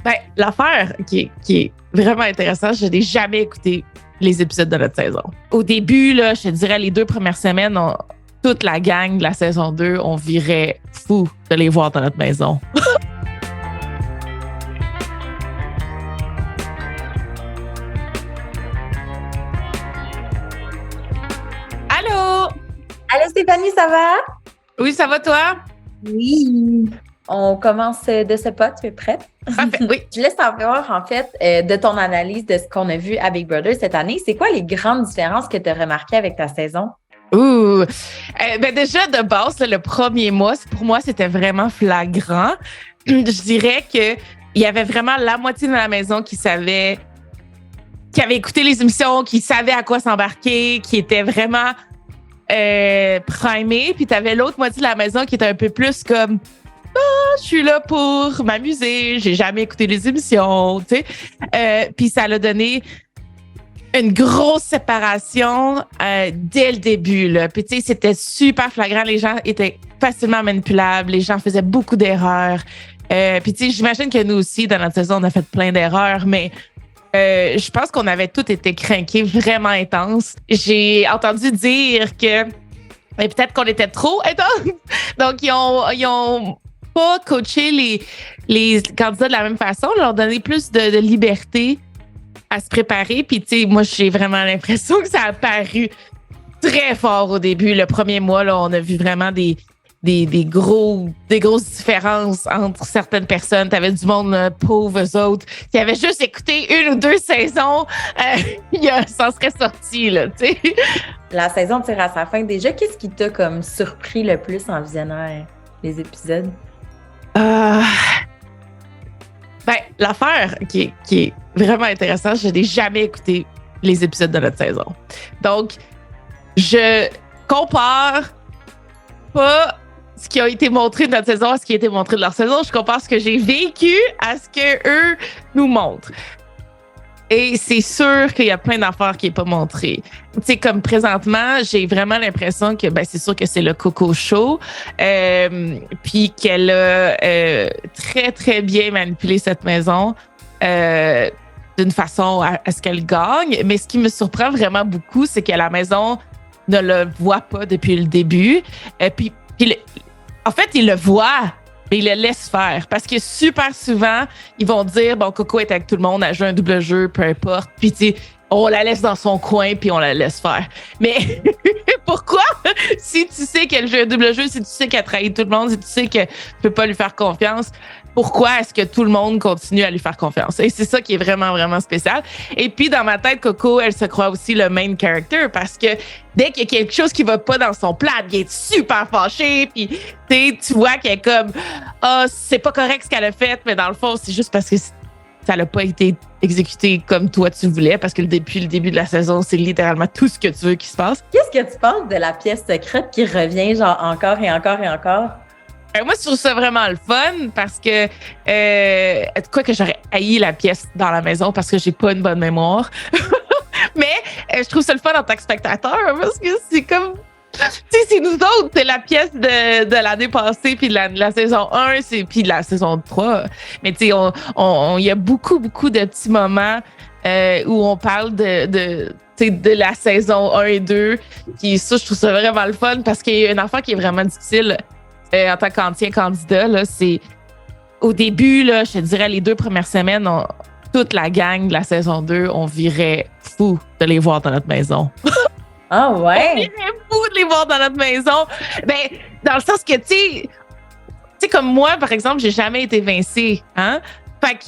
Ben, l'affaire qui est vraiment intéressante, je n'ai jamais écouté les épisodes de notre saison. Au début, là, je te dirais, les 2 premières semaines, toute la gang de la saison 2, on virait fou de les voir dans notre maison. Allô? Allô Stéphanie, ça va? Oui, ça va toi? Oui. On commence de ce pas, tu es prête? Parfait, oui. Je voulais savoir, en fait, de ton analyse de ce qu'on a vu à Big Brother cette année. C'est quoi les grandes différences que tu as remarquées avec ta saison? Ben déjà, de base, le premier mois, pour moi, c'était vraiment flagrant. Je dirais qu'il y avait vraiment la moitié de la maison qui avait écouté les émissions, qui savait à quoi s'embarquer, qui était vraiment primée. Puis tu avais l'autre moitié de la maison qui était un peu plus comme je suis là pour m'amuser, j'ai jamais écouté les émissions, tu sais. Puis ça l'a donné une grosse séparation dès le début, là. Puis tu sais, c'était super flagrant, les gens étaient facilement manipulables, les gens faisaient beaucoup d'erreurs. Puis tu sais, j'imagine que nous aussi, dans notre saison, on a fait plein d'erreurs, mais je pense qu'on avait tous été crinqués vraiment intenses. J'ai entendu dire que peut-être qu'on était trop intenses. Donc, ils ont pas coaché les candidats de la même façon, leur donner plus de liberté à se préparer. Puis, tu sais, moi, j'ai vraiment l'impression que ça a paru très fort au début. Le premier mois, là, on a vu vraiment des grosses différences entre certaines personnes. T'avais du monde pauvre, eux autres, qui avaient juste écouté 1 ou 2 saisons. Ça serait sorti, là, tu sais. La saison tire à sa fin déjà. Qu'est-ce qui t'a comme surpris le plus en visionnant les épisodes? L'affaire qui est vraiment intéressante, je n'ai jamais écouté les épisodes de notre saison. Donc, je compare pas ce qui a été montré de notre saison à ce qui a été montré de leur saison. Je compare ce que j'ai vécu à ce que eux nous montrent. Et c'est sûr qu'il y a plein d'affaires qui n'est pas montrées. Tu sais, comme présentement, j'ai vraiment l'impression que c'est sûr que c'est le Coco Show, puis qu'elle a très, très bien manipulé cette maison d'une façon à ce qu'elle gagne. Mais ce qui me surprend vraiment beaucoup, c'est que la maison ne le voit pas depuis le début. En fait, il le voit, mais il le laisse faire. Parce que super souvent, ils vont dire, bon, Coco est avec tout le monde, elle joue un double jeu, peu importe. Puis, tu sais, on la laisse dans son coin, puis on la laisse faire. Mais pourquoi? Si tu sais qu'elle joue un double jeu, si tu sais qu'elle trahit tout le monde, si tu sais que tu peux pas lui faire confiance, pourquoi est-ce que tout le monde continue à lui faire confiance? Et c'est ça qui est vraiment, vraiment spécial. Et puis, dans ma tête, Coco, elle se croit aussi le main character parce que dès qu'il y a quelque chose qui va pas dans son plat, elle est super fâchée. Puis, tu vois qu'elle est comme, c'est pas correct ce qu'elle a fait, mais dans le fond, c'est juste parce que ça n'a pas été exécuté comme toi tu voulais, parce que depuis le début de la saison, c'est littéralement tout ce que tu veux qui se passe. Qu'est-ce que tu penses de la pièce secrète qui revient genre encore et encore et encore? Moi, je trouve ça vraiment le fun parce que, quoi que j'aurais haï la pièce dans la maison parce que j'ai pas une bonne mémoire. Mais je trouve ça le fun en tant que spectateur parce que c'est comme, tu sais, c'est nous autres, c'est la pièce de l'année passée, puis de la saison 1, puis de la saison 3. Mais tu sais, il y a beaucoup, beaucoup de petits moments où on parle de la saison 1 et 2. Puis ça, je trouve ça vraiment le fun parce qu'il y a une affaire qui est vraiment difficile en tant qu'ancien candidat, là, c'est au début, là, je te dirais, les 2 premières semaines, toute la gang de la saison 2, on virait fou de les voir dans notre maison. Ah ouais? On virait fou de les voir dans notre maison. Ben, dans le sens que, tu sais, comme moi, par exemple, j'ai jamais été vincée, hein? Fait que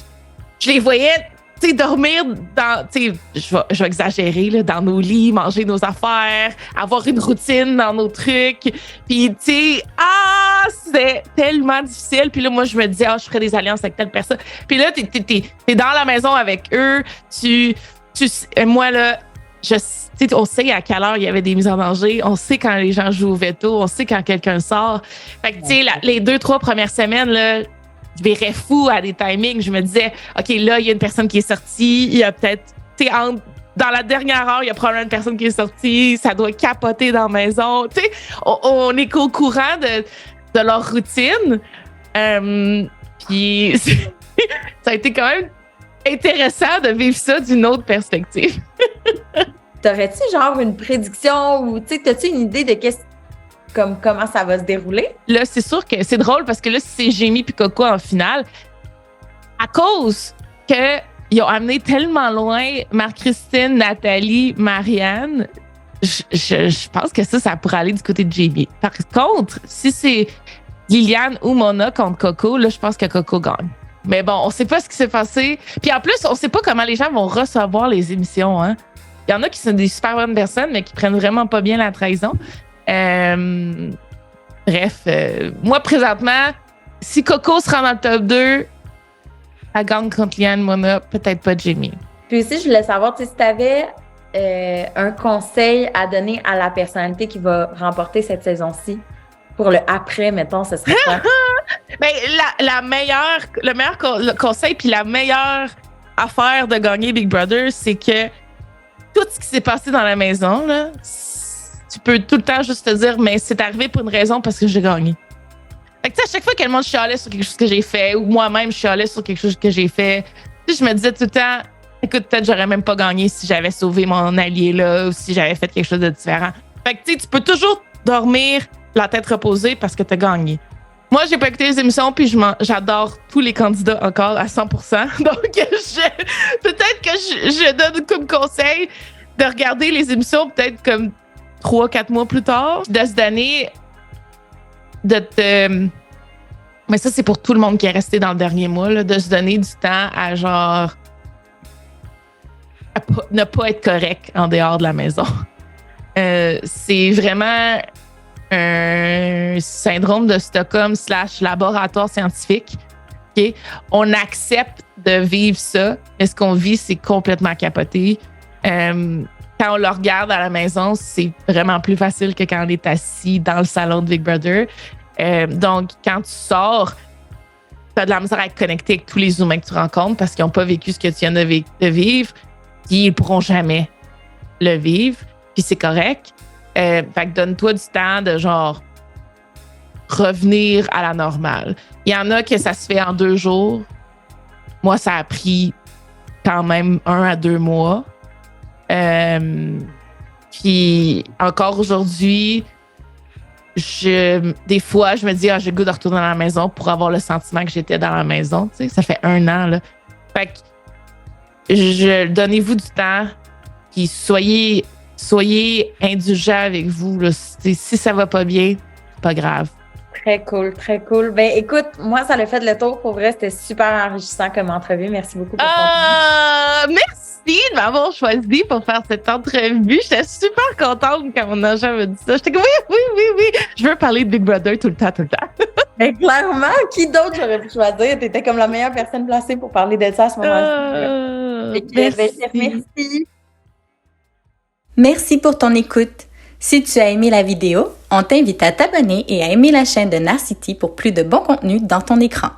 je les voyais, tu sais, dormir dans, tu sais, je vais exagérer, là, dans nos lits, manger nos affaires, avoir une routine dans nos trucs. Puis, tu sais, c'est tellement difficile. Puis là, moi, je me disais, je ferais des alliances avec telle personne. Puis là, t'es dans la maison avec eux. Moi, là, on sait à quelle heure il y avait des mises en danger. On sait quand les gens jouent au veto. On sait quand quelqu'un sort. Fait que, tu sais, les 2-3 premières semaines, là, je verrais fou à des timings. Je me disais, OK, là, il y a une personne qui est sortie. Il y a peut-être, tu sais, dans la dernière heure, il y a probablement une personne qui est sortie. Ça doit capoter dans la maison. Tu sais, on est qu'au courant de leur routine. Puis ça a été quand même intéressant de vivre ça d'une autre perspective. T'aurais-tu genre une prédiction ou t'as-tu une idée de comment ça va se dérouler? Là, c'est sûr que c'est drôle parce que là, c'est Jamie puis Coco en finale, à cause qu'ils ont amené tellement loin Marie-Christine, Nathalie, Marianne, je pense que ça pourrait aller du côté de Jamie. Par contre, si c'est Liliane ou Mona contre Coco, là, je pense que Coco gagne. Mais bon, on sait pas ce qui s'est passé. Puis en plus, on sait pas comment les gens vont recevoir les émissions. Hein. Il y en a qui sont des super bonnes personnes, mais qui prennent vraiment pas bien la trahison. Bref, moi, présentement, si Coco se rend dans le top 2, elle gagne contre Liliane, Mona, peut-être pas Jamie. Puis aussi, je voulais savoir, si tu avais un conseil à donner à la personnalité qui va remporter cette saison-ci, pour le après, mettons, ce serait quoi? Ben, le meilleur conseil puis la meilleure affaire de gagner Big Brother, c'est que tout ce qui s'est passé dans la maison, là, tu peux tout le temps juste te dire, mais c'est arrivé pour une raison parce que j'ai gagné. Fait que, tu sais, à chaque fois que le monde chialait sur quelque chose que j'ai fait, ou moi-même je chialais sur quelque chose que j'ai fait, je me disais tout le temps, écoute, peut-être j'aurais même pas gagné si j'avais sauvé mon allié là, ou si j'avais fait quelque chose de différent. Fait que, tu sais, tu peux toujours dormir la tête reposée parce que t'as gagné. Moi, j'ai pas écouté les émissions, puis j'adore tous les candidats encore à 100%. Donc, peut-être que je donne comme conseil de regarder les émissions peut-être comme 3-4 mois plus tard, de se donner mais ça, c'est pour tout le monde qui est resté dans le dernier mois, là, de se donner du temps à genre ne pas être correct en dehors de la maison. C'est vraiment un syndrome de Stockholm / laboratoire scientifique. Okay? On accepte de vivre ça, mais ce qu'on vit, c'est complètement capoté. Quand on le regarde à la maison, c'est vraiment plus facile que quand on est assis dans le salon de Big Brother. Donc, quand tu sors, tu as de la misère à être connecté avec tous les humains que tu rencontres parce qu'ils n'ont pas vécu ce que tu viens de vivre, puis ils ne pourront jamais le vivre, puis c'est correct. Fait que donne-toi du temps de genre revenir à la normale. Il y en a que ça se fait en 2 jours. Moi, ça a pris quand même 1 à 2 mois. Puis encore aujourd'hui, des fois, je me dis, j'ai le goût de retourner dans la maison pour avoir le sentiment que j'étais dans la maison. Tu sais, ça fait 1 an. Là. Fait que donnez-vous du temps, puis soyez indulgents avec vous. Là. Si ça va pas bien, c'est pas grave. Très cool, très cool. Ben écoute, moi, ça l'a fait le tour. Pour vrai, c'était super enrichissant comme entrevue. Merci beaucoup pour ton temps. Merci de m'avoir choisi pour faire cette entrevue. J'étais super contente quand mon agent m'a dit ça. J'étais comme oui. Je veux parler de Big Brother tout le temps. Ben, clairement, qui d'autre j'aurais pu choisir? Tu étais comme la meilleure personne placée pour parler de ça à ce moment-là. Merci. Merci pour ton écoute. Si tu as aimé la vidéo, on t'invite à t'abonner et à aimer la chaîne de Narcity pour plus de bon contenu dans ton écran.